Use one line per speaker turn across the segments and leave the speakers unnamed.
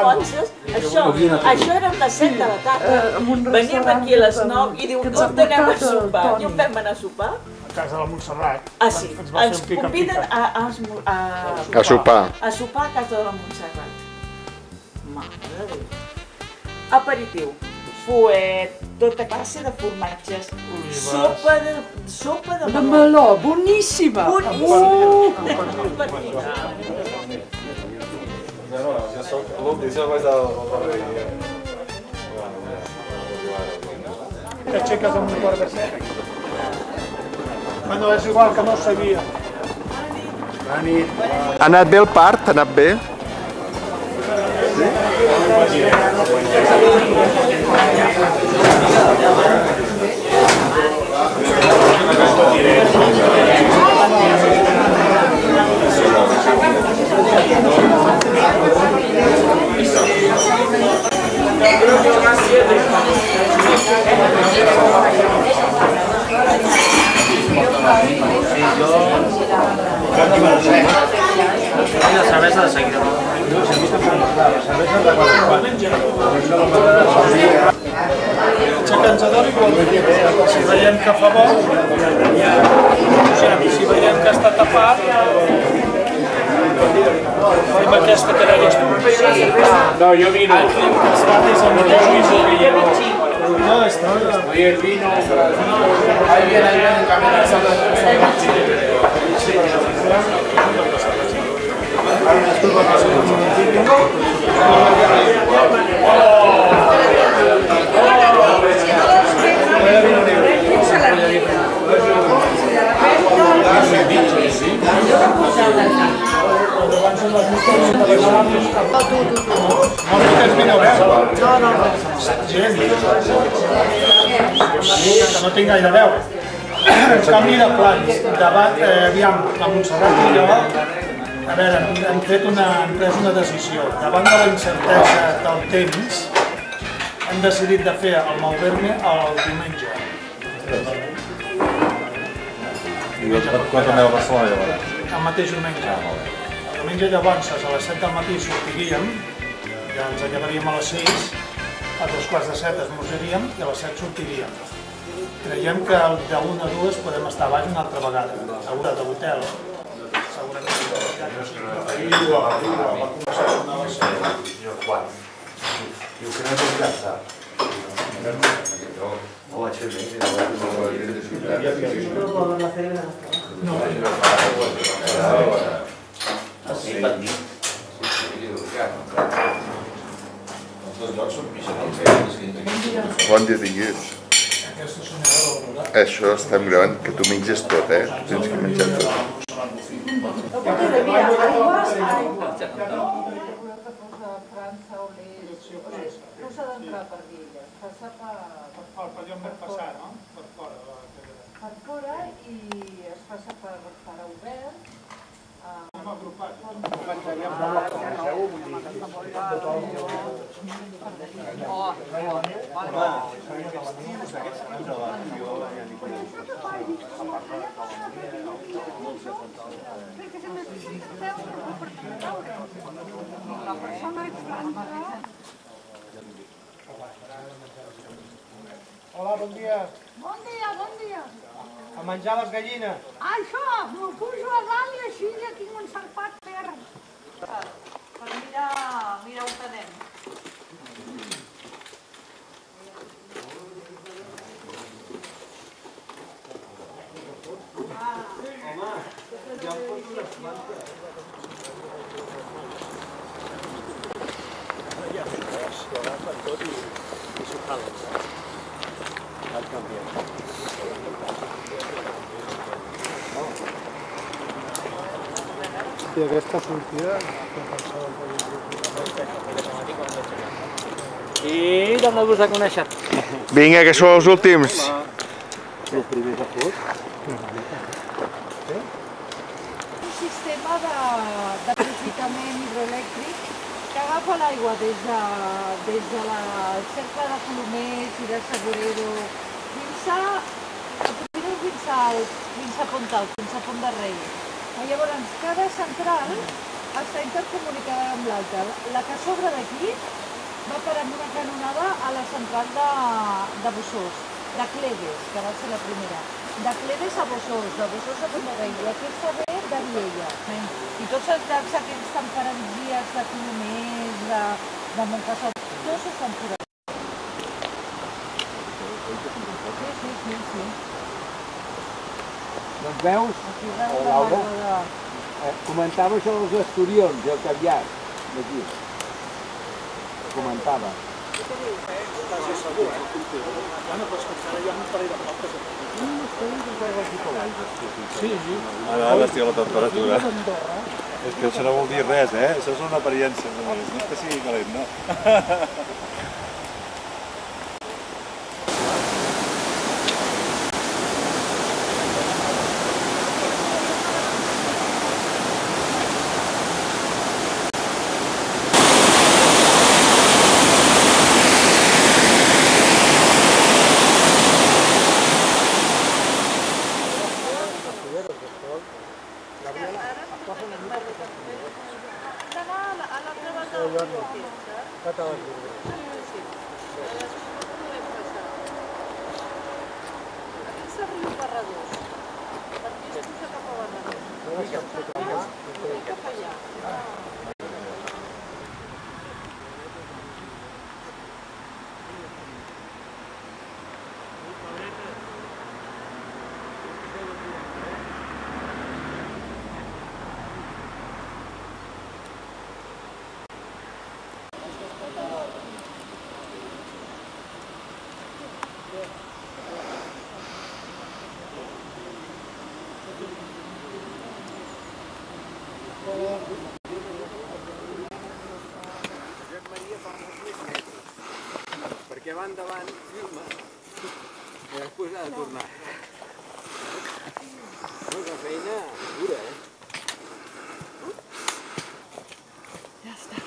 llavors, això era a les 7 de la tarda. Veníem aquí a les 9 i diu, on anem a sopar? I on vam anar a sopar?
A casa de la Montserrat.
Ah, sí. Ens conviden
A sopar.
A sopar a casa de la Montserrat. Mare de Déu. Aperitiu. Fuet, tota classe de formatges, sopa de
meló, boníssima!
T'aixeques amb un quart de 7. Bueno, és igual, que no ho sabia.
Ha anat bé el part? Ha anat bé?
La cervesa de seguida.
Aixeca'ns a dalt igual. Si veiem que fa bo, si veiem que està tapat, fem aquesta que deies tu.
No, yo vino.
Els rates amb el juís. No, està.
Oye, el vino. Ahí viene el camino.
No tinc gaire veu. Canvi de plans. Aviam, la Montserrat i jo, a veure, hem pres una decisió. Davant de la incertesa del temps, hem decidit de fer el Malverne el diumenge.
I quan torneu a Barcelona llavors?
El mateix diumenge. El diumenge llavors a les 7 del matí sortiríem, ja ens quedaríem a les 6, a 2:45 esmorzaríem i a les 7 sortiríem. Creiem que de 1 a 2 podem estar a baix una altra vegada, segura de l'hotel.
Diu que no és descansar. No vaig fer bé.
Bon dia tinguis. Això estem gravant, que tu menges tot, Tens que menjar tot.
No s'ha d'entrar per Villa, passa per
passar, no? Per fora.
Per fora i es passa per obert.
Hem agrupat. Hola, bon dia.
Bon dia, bon dia.
A menjar les gallines.
Això, m'ho pujo a dalt i així ja tinc un sarpat per mirar on anem.
I aquesta sortida...
I dóna-vos a conèixer.
Vinga, que sou els últims.
El primer que fot.
Un sistema d'aprofitament hidroelèctric que agafa l'aigua des de la cerca de Colomers i de Saborero fins a Pontal, fins a Pont de Rei. Llavors, cada central està intercomunicada amb l'altra. La que s'obre d'aquí va parar amb una canonada a la central de Bossòs, de Cleves, que va ser la primera. De Cleves a Bossòs, de Bossòs a Pontarrey, i aquesta ve de Viella. I tots els llacs aquests temperats de Colomers, de Montcassó, tots estan forats. Sí.
Doncs veus, Laura, comentava això dels esturions, el caviar, d'aquí. Comentava.
Quasi segur, Bueno, però és que encara hi ha un parell de pobles aquí. Sí.
Ara estic a la temperatura. És que això no vol dir res, Això és una apariència només. No és que sigui calent, no?
Perquè va endavant, filma, i després ha de tornar. No, és una feina dura,
Ja està.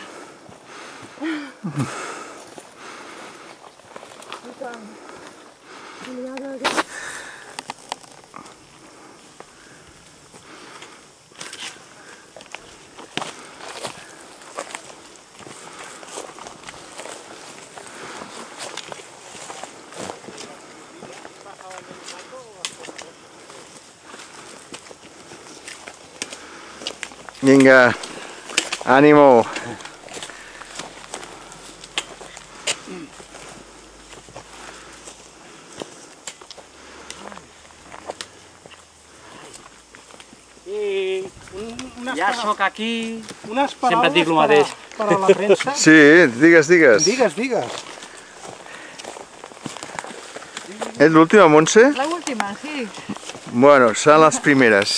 Vinga, ànimo.
Ja sóc aquí,
Unes
sempre
paraules
dic el mateix.
per a la premsa.
Sí, digues.
Digues.
És l'última, Montse?
L'última, sí.
Bueno, són les primeres.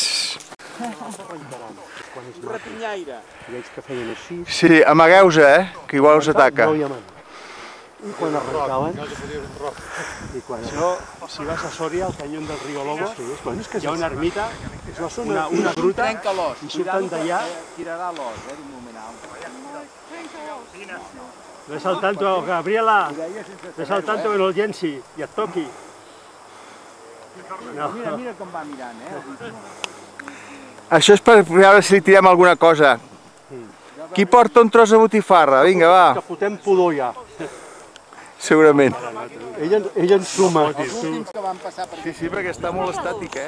ratinyaire.
Veig que feien així.
Sí, amagueu-vos, que igual us ataca.
No hi ha man. I quan arrencaven... I quan... Això, si vas a Sòria, al canyón del Río Lobo, hi ha una ermita, una gruta, i surten d'allà...
Tirarà l'os, d'un moment a l'altre.
Ves al tanto, Gabriela, ves al tanto que no el llenci i et toqui.
Mira com va mirant,
Això és per veure si li tirem alguna cosa. Qui porta un tros de botifarra? Vinga, va.
Que fotem pudor ja.
Segurament.
Ell ens suma.
Sí, perquè està molt estàtic,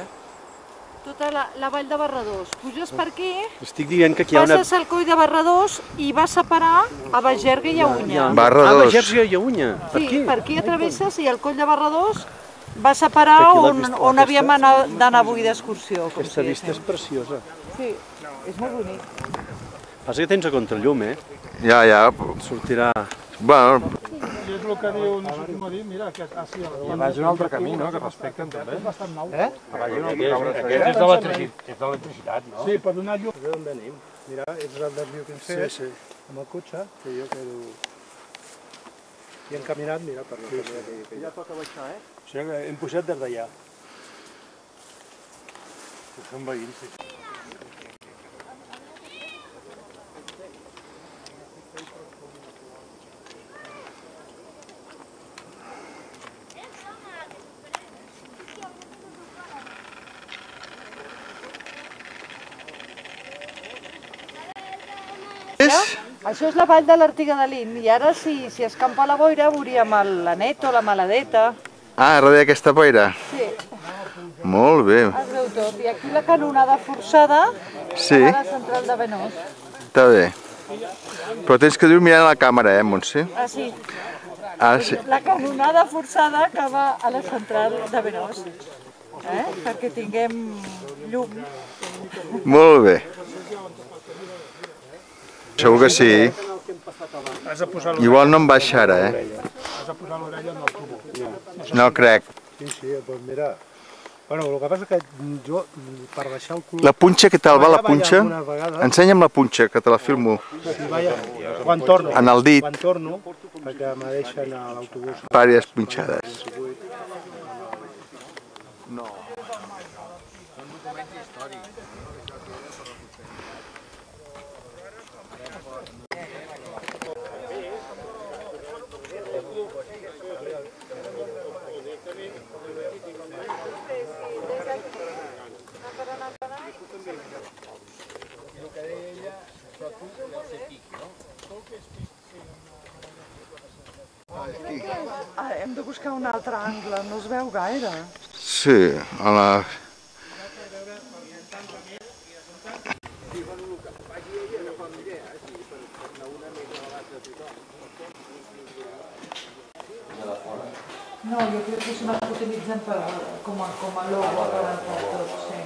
Tota la vall de Barradós. Puges per aquí,
Estic dient que aquí hi ha una...
passes el coll de Barradós i vas a parar a Bagerga i a Unya.
Barradós.
Bagerga i a Unya.
Sí, per aquí atravesses i al coll de Barradós vas a parar on havíem d'anar avui d'excursió.
Aquesta vista és preciosa.
Sí, és molt bonic.
Passa que tens a contrallum,
Ja.
Sortirà...
Bueno,
És el que diu, no sé com dir, mira, que així...
Avall un altre camí, no?, que respecten també.
És bastant nou.
Avall un altre camí. Aquest és d'electricitat, no?
Sí, per donar llum. D'on venim? Mira, és el desviu que hem fet. Sí. Amb el cotxe, que jo quedo... I hem caminat, mira, per la carrera que ja toca baixar, O sigui que hem pujat des d'allà.
Són veïns, sí.
Això és la vall de l'Artiga de Lin, i ara si escampa la boira veuríem l'Anet o la Maladeta.
Ah, darrere d'aquesta boira?
Sí.
Molt bé.
Es veu tot. I aquí la canonada forçada
Sí.
a la central de Benós.
Està bé. Però tens que dir-ho mirant a la càmera, Montse?
Ah, sí.
Ah, sí.
La canonada forçada que va a la central de Benós. Perquè tinguem llum.
Molt bé. Segur que sí.
Has de posar l'orella.
Igual no em baixa ara,
Has de posar l'orella en el tubo.
No crec.
Sí, doncs mira. Bueno, el que passa que jo, per deixar el cul...
La punxa, què tal va la
Balla
punxa?
algunes vegades.
Ensenya'm la punxa, que te la filmo.
Sí, balla. Quan torno.
En el dit.
Quan torno, perquè me deixen a l'autobús.
Vàries punxades.
Hem de buscar un altre angle, no es veu gaire.
Sí, a la...
No, jo crec que són els que utilitzen com a logo per tot, sí.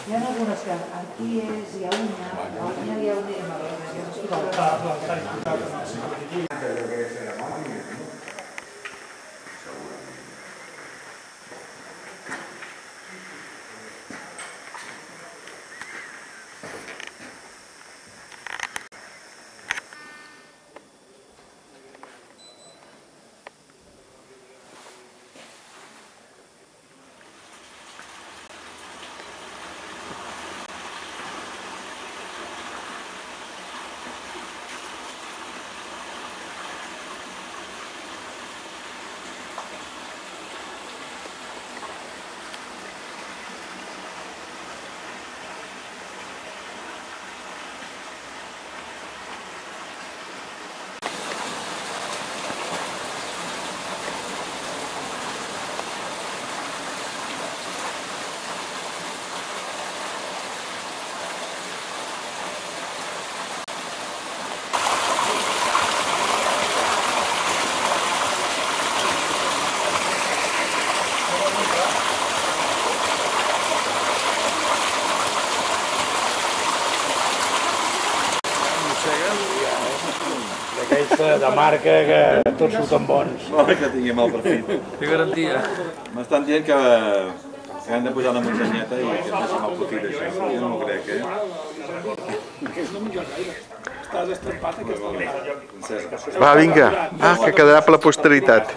Hi ha algunes que aquí és, hi ha una, hi ha
D'aquells de marca que tots surten bons.
No, que tingui mal perfil.
Té garantia.
M'estan dient que han de posar una montañeta i que es deixi mal profit això. Jo no ho crec,
Està destempat aquesta.
Va, vinga. Ah, que quedarà per la posteritat.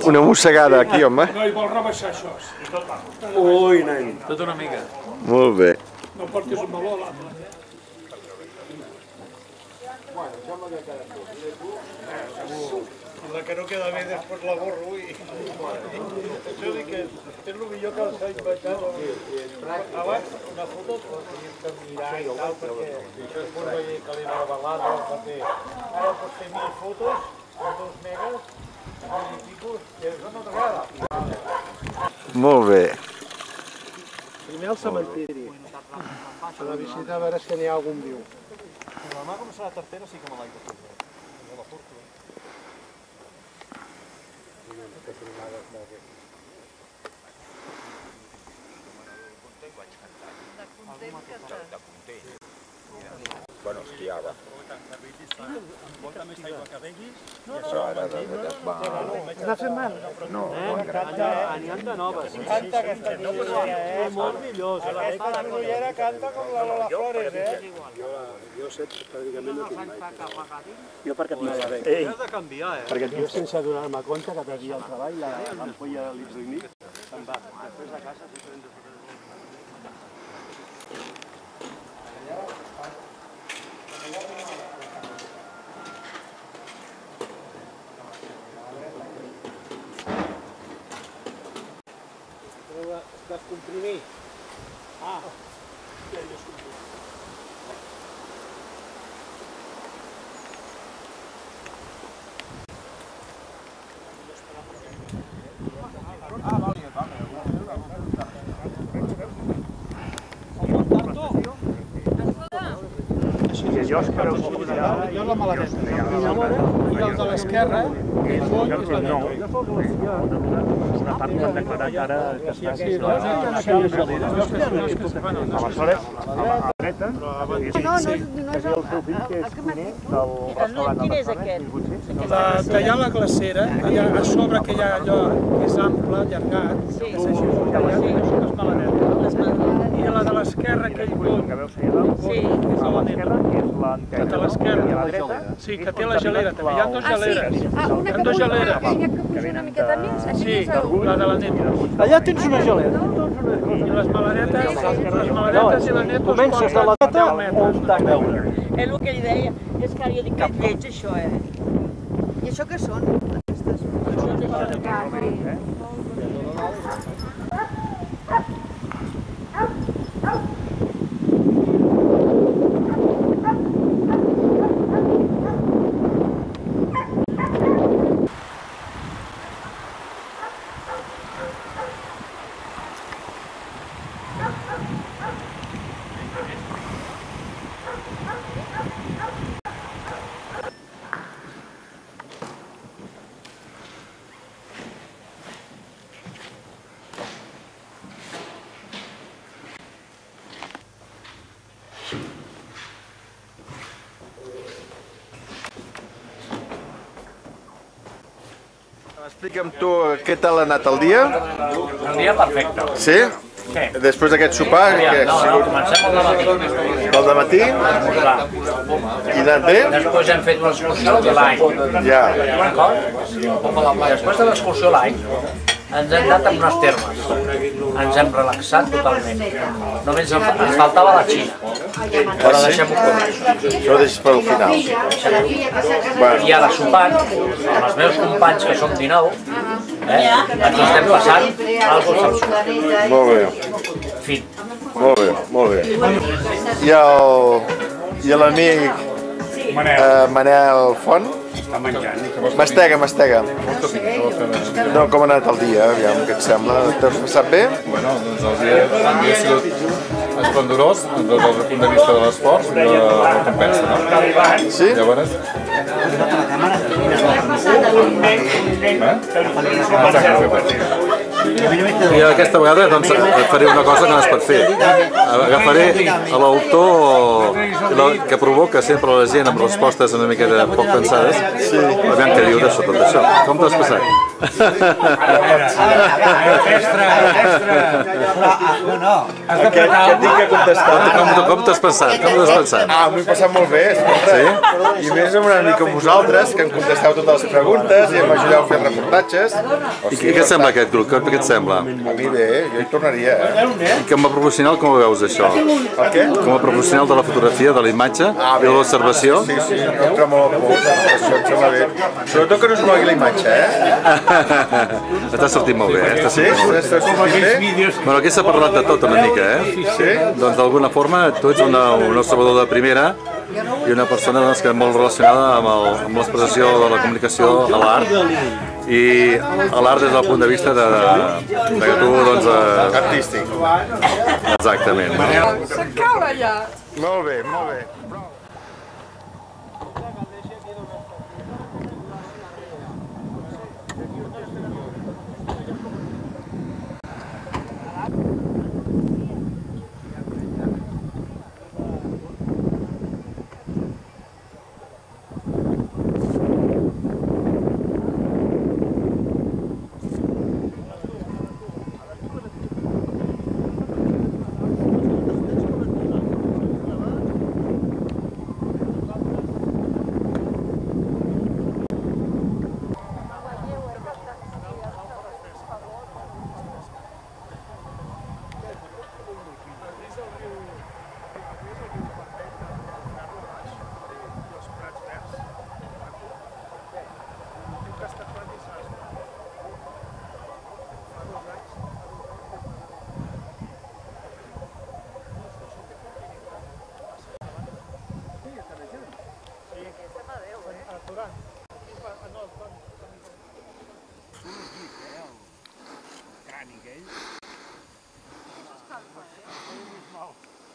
Una mossegada aquí, home.
No hi vol rebaixar això.
Ui, nen.
Tot una mica.
Molt bé.
No portis un meló a l'altre.
La que no queda bé després la borro i... Això dic que és el millor que els ha inventat. Abans, una foto teníem que mirar i tal, perquè això és per veure que li revelat el paper. Ara pots fer 1000 fotos, amb 2 megas, i tipus, i això no t'agrada.
Molt bé.
Primer al cementiri. A la visita a veure si n'hi ha algun viu.
La mà com serà tercera sí que me l'haig de fer. La porto.
Bueno, esquiava.
Molta més aigua que beguis.
Això ara va...
M'ha fet mal?
No,
N'hi ha de noves.
Canta aquesta llibreria, molt millor. Aquesta llibreria canta com la Lola Flores, Jo sé pràcticament no tinc mai.
Jo perquè tinc bé.
Ei,
Has de canviar,
perquè jo sense donar-me compte que t'havia al treball, l'ampolla de l'hidrognit se'n va. Després de casa s'hi prens de fotre. Descomprimir.
Jo la maladeta. I el de l'esquerra, aquell bony, és la neta.
Una part m'han declarat ara que està aquí. Aleshores, a la dreta, és el seu fill que és cuiner del restaurant.
Quin és aquest?
Tallar la glacera, allà a sobre que hi ha allò que és ample, allargat, que s'hagi tallat, això és maladeta. I a la de l'esquerra, aquell bony,
Que veus que hi ha dalt,
que és a la neta. Que té a l'esquerra.
I a la dreta,
Sí, que té la gelera també. Hi ha dues geleres.
Una
Hi ha dues
que
geleres.
puja una miqueta més?
Sí, la de la neta. Allà tens una gelera. I les maladetes i la neta comences de la neta on t'ha veure.
És el que ell deia. És que jo dic que lleig això, I això què són?
Explica'm tu què tal ha anat el dia.
Un dia perfecte.
Sí? Després d'aquest sopar, què ha sigut?
Comencem al dematí.
Pel dematí? I ha anat bé?
Després hem fet l'excursió de l'any.
Ja.
Després de l'excursió de l'any ens hem anat amb unes termes. Ens hem relaxat totalment. Només ens faltava la Xina. Però deixem-ho córrer.
Això ho deixes pel final.
I ara sopant, amb els meus companys, que som 19, ens estem passant algo excepcional.
Molt bé.
Fin.
Molt bé, molt bé. I l'amic Manel Font? Mastega. No, com ha anat el dia, aviam, què et sembla? T'has passat bé?
Bueno, doncs el dia ha sigut esplendorós, des del punt de vista de l'esforç i de la recompensa, no?
Sí?
Llavors...
I aquesta vegada doncs, et faré una cosa que no es pot fer. Agafaré l'autor que provoca sempre la gent amb respostes una miqueta poc pensades. Aviam què diu de tot això. Com t'has passat?
Aquest dic que ha contestat.
Com t'has passat?
M'ho he passat molt bé, escolta. I més amb una mica amb vosaltres, que em contesteu totes les preguntes i m'ajudeu a fer reportatges.
I què et sembla aquest grup? Què et sembla?
A mi bé, jo hi tornaria.
I com a professional com ho veus això?
El què?
Com a professional de la fotografia, de la imatge i de l'observació?
Sí, em tremola molt, això em sembla bé. Sobretot que no es mogui la imatge,
T'has sortit molt bé,
Sí? T'has sortit bé?
Bueno, aquí s'ha parlat de tot una mica,
Sí?
Doncs d'alguna forma tu ets un observador de primera i una persona que és molt relacionada amb l'expressió de la comunicació a l'art i l'art des del punt de vista de que tu, doncs...
Artístic.
Exactament.
Se'n cau allà.
Molt bé, molt bé.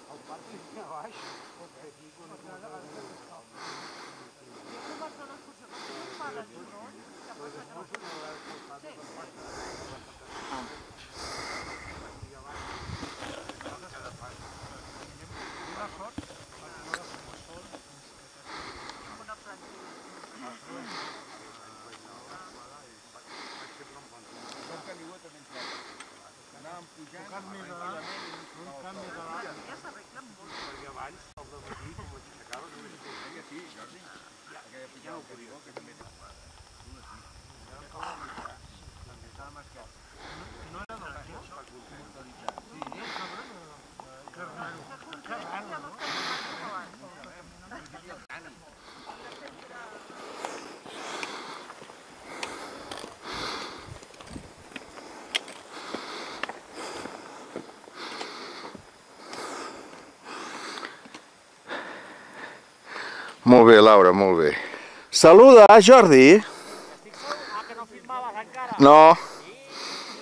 El parc aquí a baix, perquè aquí quan
Molt bé, Laura, molt bé. Saluda, Jordi.
Estic segur que no filmaves encara.
No.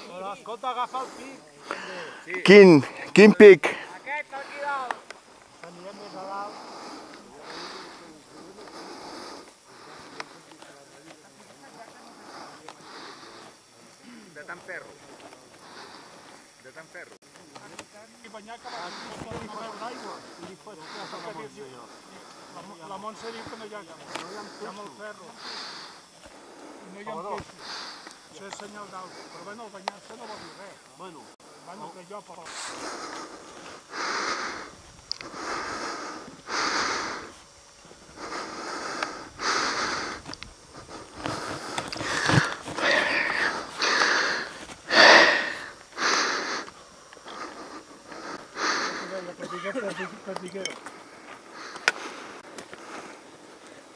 Però escolta, agafa el pic.
Quin pic?
Aquest, aquí dalt. Anirem més a dalt.
De tant ferro. De tant ferro.
I banyar que va d'aigua. I li fas el que dius jo. La Montse diu que no hi ha molt ferro. I no hi ha peixos. Això és senyal d'alta. Però bueno, el banyar-se no vol dir res. Bueno, que jo però...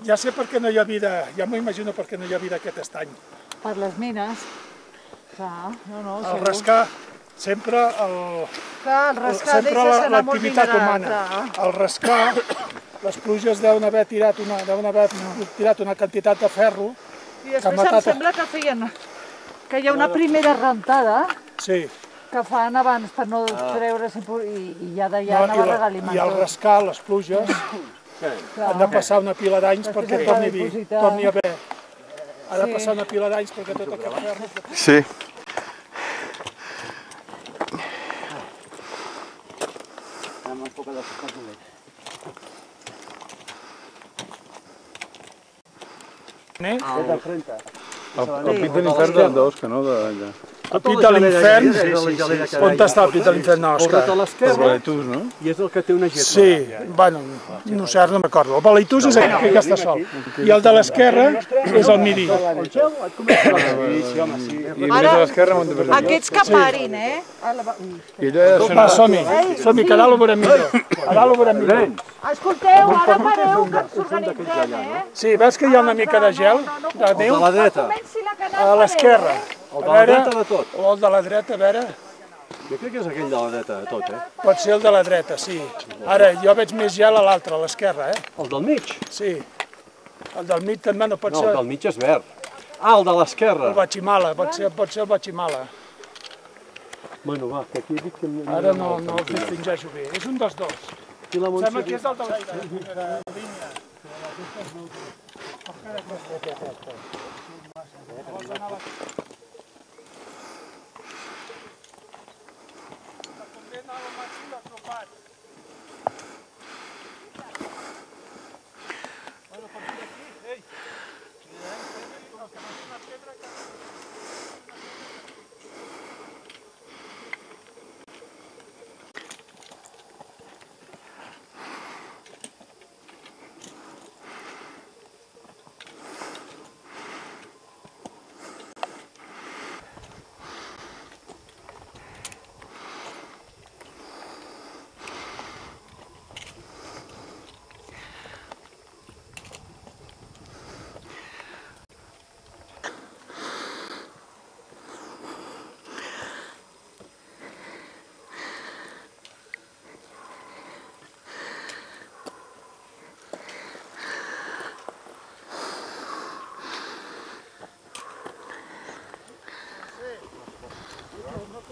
Ja sé per què no hi ha vida, ja m'ho imagino per què no hi ha vida aquest estany.
Per les mines. Clar, no,
El rascar, sempre l'activitat humana. El rascar, les pluges deuen haver tirat una quantitat de ferro.
I després em sembla que hi ha una primera rentada que fan abans per no treure's i ja d'allà anava regalimentant.
I al rascar, les pluges, han de passar una pila d'anys perquè torni a haver. Ha de passar una pila d'anys perquè tot aquest ferro...
Sí.
El pit de l'infern d'Osca, no?
El pit de l'infern? On està el pit de l'infern? No, està.
El Baleitús, no? I és el que té una geta.
Sí, bueno, no sé, no m'acordo. El Baleitús és aquí que està sol. I el de l'esquerra és el Midi.
Aquests que parin,
Va, som-hi, que a dalt ho veurem millor.
Escolteu, ara pareu que ens organitzem,
Sí, veus que hi ha una mica de gel, de neu?
A la dreta.
A l'esquerra.
El de la dreta de tot.
O el de la dreta, a veure...
Jo crec que és aquell de la dreta de tot,
Pot ser el de la dreta, sí. Ara, jo veig més gel a l'altre, a l'esquerra,
El del mig?
Sí. El del mig també no pot ser...
No, el del mig és verd. Ah, el de l'esquerra.
El Batximala, pot ser el Batximala.
Bueno, va, que aquí he dit que...
Ara no el distingeixo bé. És un dels dos. Sembla que és el de la primera línia.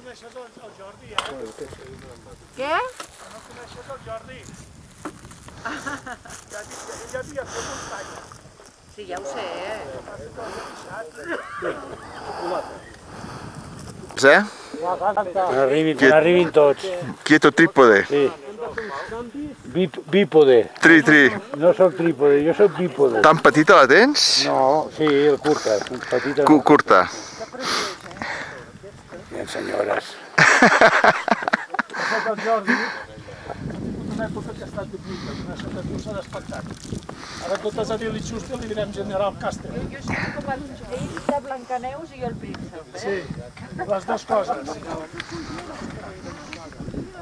coneixes el Jordi,
Què?
No coneixes el Jordi. Ja havia fet muntanya.
Sí, ja ho sé,
Arribin tots.
Quieto trípode.
Sí. Bípode.
Tri.
No soc trípode, jo soc bípode.
Tan petita la tens?
No, sí, el curta. Petita.
Curta.
Bien, senyores.
una època que ha estat duplica, una setatiu s'ha despectat. Ara totes a dir-li Xuster li direm General Caster.
Jo soc com ells de Blancaneus i jo el príncep, eh?
Sí, les dues coses.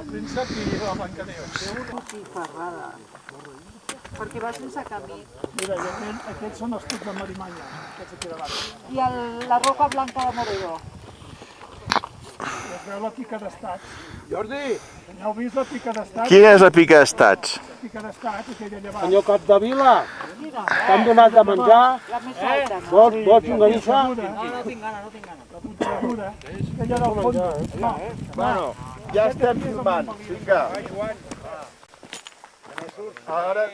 El príncep i la Blancaneus.
Sí, ferrada. Perquè va sense camí.
Mira, i aquests són els tucs de Marimanya, aquests aquí davant.
I la roca blanca de Morero.
Es veu la pica d'estat. Jordi! Heu vist la pica d'estat?
Quina és la pica d'estats?
La pica d'estat, aquella llevant.
Senyor Capdevila, t'han donat de menjar?
La més alta.
Vols un ganissa?
No tinc gana, no tinc gana. La punteguda, aquella del fons.
Bueno, ja estem filmant, vinga. Ara...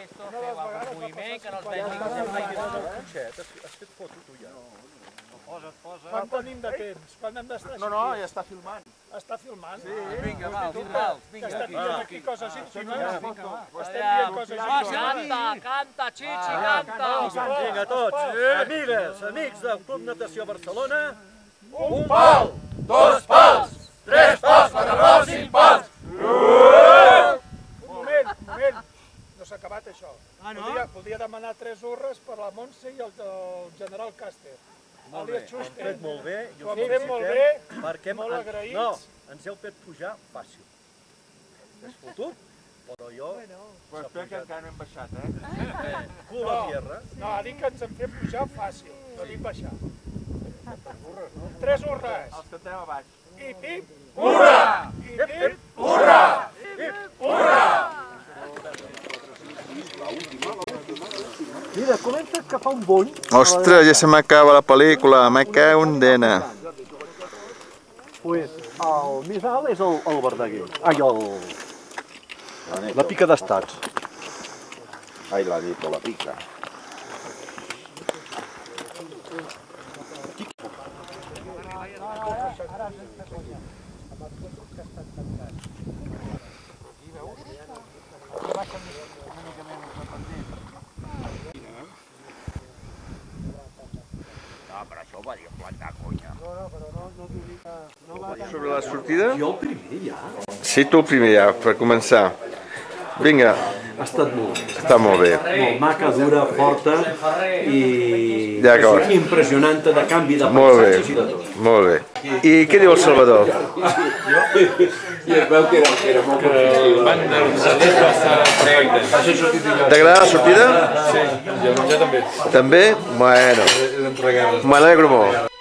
Quan tenim de temps? Quan hem d'estar així?
No, ja està filmant.
Està filmant?
Sí.
Vinga, va, que estem dient aquí coses íntimes. Estem dient coses íntimes.
Canta, Chichi, canta!
Vinga, tots. Amigues, amics del Club Natació Barcelona. Un pal, dos pals, tres pals, quatre pals, cinc pals.
Un moment. No s'ha acabat això. Voldria demanar 3 urres per la Montse i el general Caster.
Molt bé, ho hem fet molt bé.
Ho hem fet molt bé,
perquè
molt agraïts.
No, ens heu fet pujar fàcil. És fotut, però jo...
Però espera que encara no hem baixat,
Cul a tierra.
No, ha dit que ens hem fet pujar fàcil, no dic baixar. 3 urres.
Els que estem a baix.
Hip, hip,
Hurra!
hip, hip,
Hurra! Hurra!
Mira, comença que fa un bony.
Ostres, ja se m'acaba la pel·lícula, me cago en dena.
Pues el més alt és el Verdaguer. Ai, la pica d'estats.
Ai, l'ha dit, la pica. Sobre la sortida?
Jo el primer ja.
Sí, tu el primer ja, per començar. Vinga.
Ha estat molt bé.
Està molt bé.
Molt maca, dura, forta i
D'acord.
impressionant de canvi de
Molt bé,
paisatges i de tot.
molt bé. I què diu el Salvador?
I es veu que era molt
T'agrada la sortida?
Sí, i el menjar també.
També? Bueno, m'alegro molt.